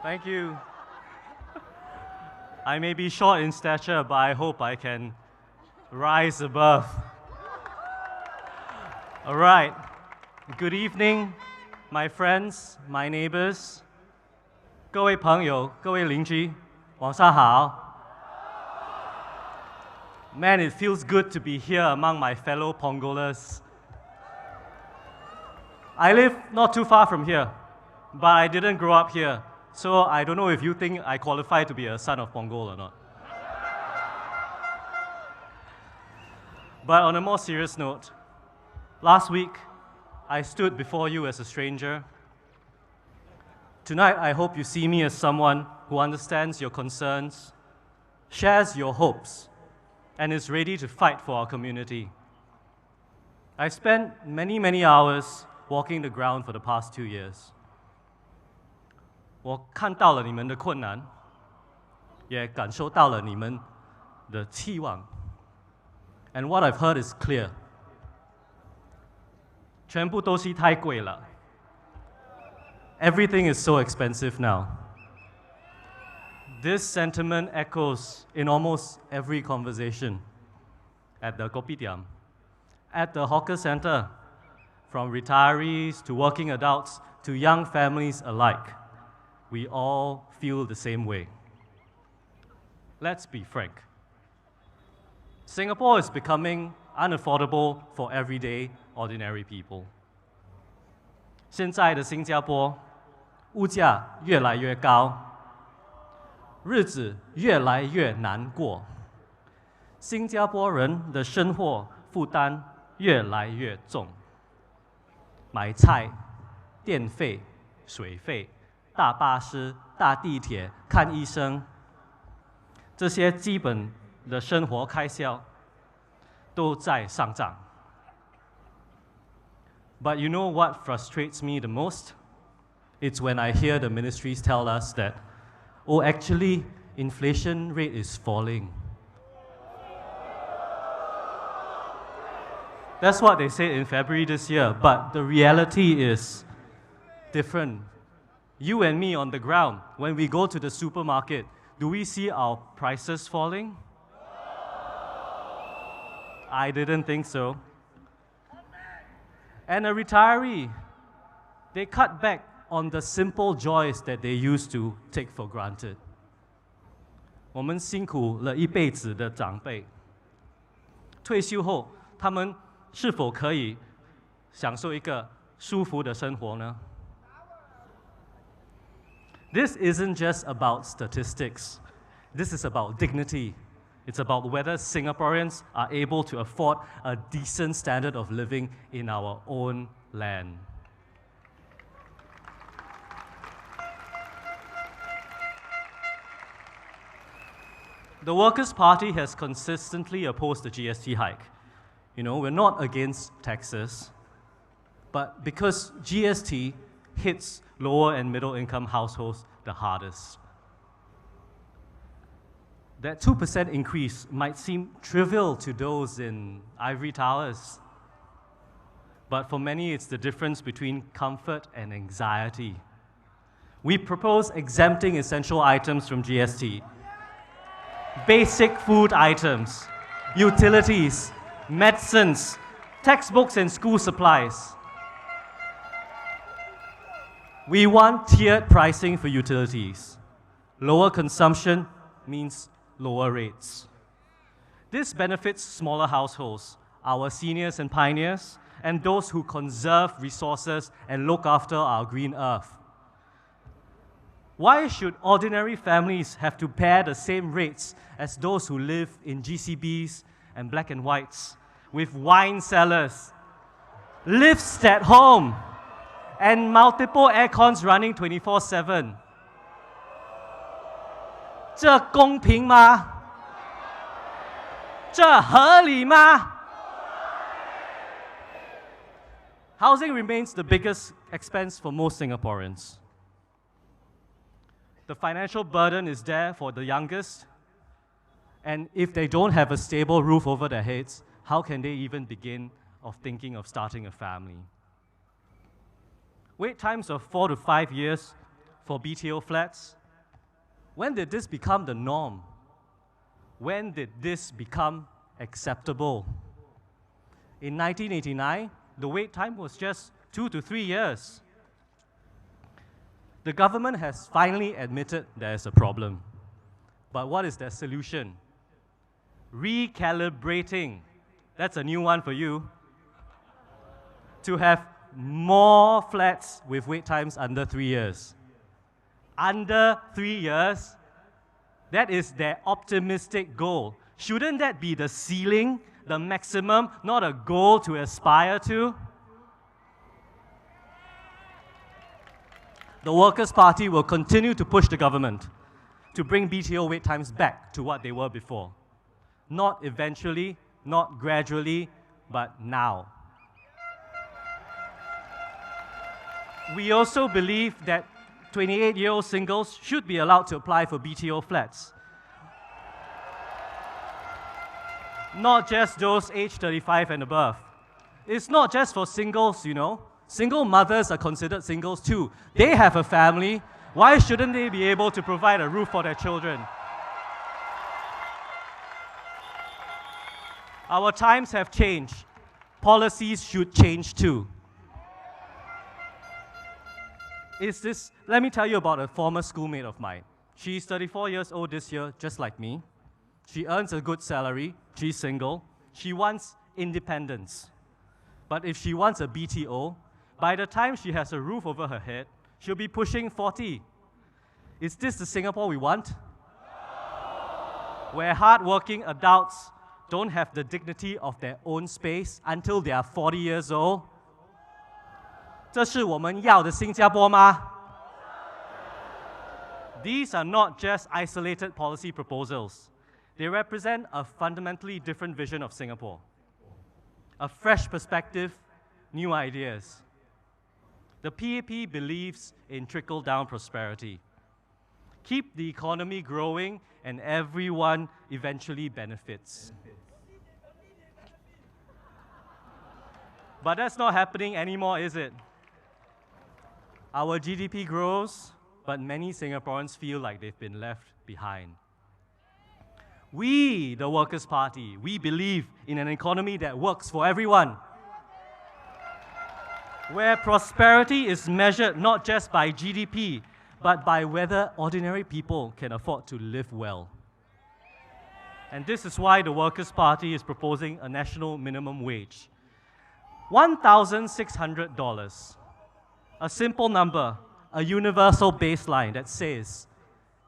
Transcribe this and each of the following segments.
Thank you. I may be short in stature, but I hope I can rise above. All right. Good evening, my friends, my neighbors. 各位朋友,各位邻居,晚上好. Man, it feels good to be here among my fellow Pongolers. I live not too far from here, but I didn't grow up here. So I don't know if you think I qualify to be a son of Punggol or not. But on a more serious note, last week, I stood before you as a stranger. Tonight, I hope you see me as someone who understands your concerns, shares your hopes, and is ready to fight for our community. I spent many hours walking the ground for the past 2 years. 我看到了你们的困难，也感受到了你们的期望。And what I've heard is clear. 全部东西太贵了。Everything is so expensive now. This sentiment echoes in almost every conversation. At the kopitiam, at the hawker center, from retirees to working adults to young families alike. We all feel the same way. Let's be frank. Singapore is becoming unaffordable for everyday, ordinary people. 现在的新加坡，物价越来越高，日子越来越难过，新加坡人的生活负担越来越重。买菜、电费、水费。大巴士、大地铁、看医生，这些基本的生活开销都在上涨。But you know what frustrates me the most? It's when I hear the ministries tell us that, oh, actually, inflation rate is falling. That's what they said in February this year, but the reality is different. You and me on the ground, when we go to the supermarket, do we see our prices falling? I didn't think so. And a retiree, they cut back on the simple joys that they used to take for granted. 我们辛苦了一辈子的长辈，退休后，他们是否可以享受一个舒服的生活呢？ This isn't just about statistics. This is about dignity. It's about whether Singaporeans are able to afford a decent standard of living in our own land. The Workers' Party has consistently opposed the GST hike. You know, we're not against taxes, but because GST hits lower and middle income households the hardest. That 2% increase might seem trivial to those in ivory towers, but for many it's the difference between comfort and anxiety. We propose exempting essential items from GST. Basic food items, utilities, medicines, textbooks and school supplies. We want tiered pricing for utilities. Lower consumption means lower rates. This benefits smaller households, our seniors and pioneers, and those who conserve resources and look after our green earth. Why should ordinary families have to bear the same rates as those who live in GCBs and black and whites, with wine cellars, lifts at home, and multiple aircons running 24/7. 这公平吗？这合理吗？ Housing remains the biggest expense for most Singaporeans. The financial burden is there for the youngest, and if they don't have a stable roof over their heads, how can they even begin of thinking of starting a family? Wait times of 4 to 5 years for BTO flats? When did this become the norm? When did this become acceptable? In 1989, the wait time was just 2 to 3 years. The government has finally admitted there is a problem. But what is their solution? Recalibrating. That's a new one for you. To have more flats with wait times under 3 years. Under 3 years, that is their optimistic goal. Shouldn't that be the ceiling, the maximum, not a goal to aspire to? The Workers' Party will continue to push the government to bring BTO wait times back to what they were before. Not eventually, not gradually, but now. We also believe that 28-year-old singles should be allowed to apply for BTO flats. Not just those aged 35 and above. It's not just for singles, you know. Single mothers are considered singles too. They have a family. Why shouldn't they be able to provide a roof for their children? Our times have changed. Policies should change too. Let me tell you about a former schoolmate of mine. She's 34 years old this year, just like me. She earns a good salary. She's single. She wants independence. But if she wants a BTO, by the time she has a roof over her head, she'll be pushing 40. Is this the Singapore we want? Where hardworking adults don't have the dignity of their own space until they are 40 years old? 这是我们要的新加坡吗? These are not just isolated policy proposals. They represent a fundamentally different vision of Singapore. A fresh perspective, new ideas. The PAP believes in trickle-down prosperity. Keep the economy growing and everyone eventually benefits. But that's not happening anymore, is it? Our GDP grows, but many Singaporeans feel like they've been left behind. We, the Workers' Party, we believe in an economy that works for everyone, where prosperity is measured not just by GDP, but by whether ordinary people can afford to live well. And this is why the Workers' Party is proposing a national minimum wage. $1,600. A simple number, a universal baseline that says,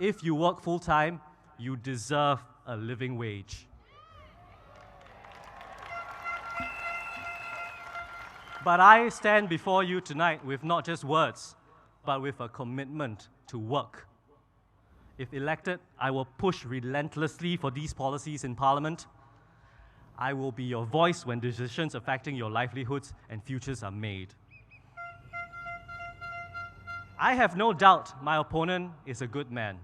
if you work full-time, you deserve a living wage. But I stand before you tonight with not just words, but with a commitment to work. If elected, I will push relentlessly for these policies in Parliament. I will be your voice when decisions affecting your livelihoods and futures are made. I have no doubt my opponent is a good man.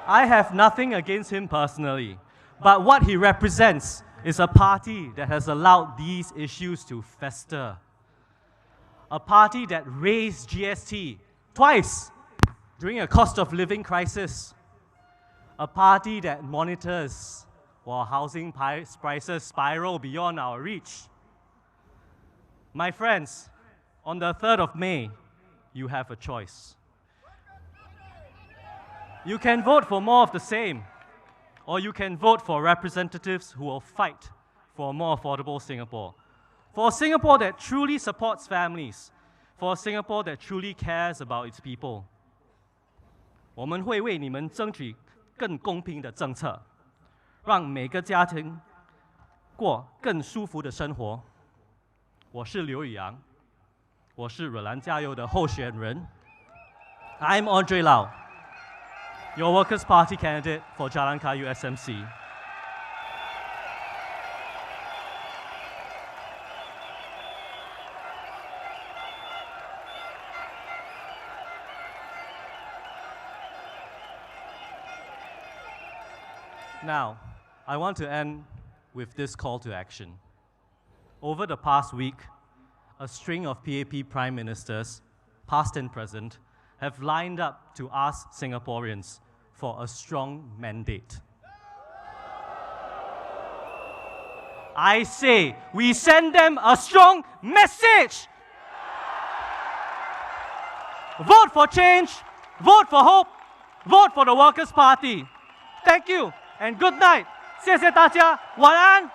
I have nothing against him personally, but what he represents is a party that has allowed these issues to fester. A party that raised GST twice during a cost of living crisis. A party that monitors while housing prices spiral beyond our reach. My friends, on the 3rd of May, you have a choice. You can vote for more of the same, or you can vote for representatives who will fight for a more affordable Singapore. For a Singapore that truly supports families, for a Singapore that truly cares about its people. 我们会为你们争取更公平的政策，让每个家庭过更舒服的生活。我是刘宇阳，我是惹兰加油的候选人。I'm Andre Lau, your Workers' Party candidate for Jalan Kayu SMC. Now, I want to end with this call to action. Over the past week, a string of PAP prime ministers, past and present, have lined up to ask Singaporeans for a strong mandate. I say, we send them a strong message. Vote for change, vote for hope, vote for the Workers' Party. Thank you and good night. 谢谢大家，晚安。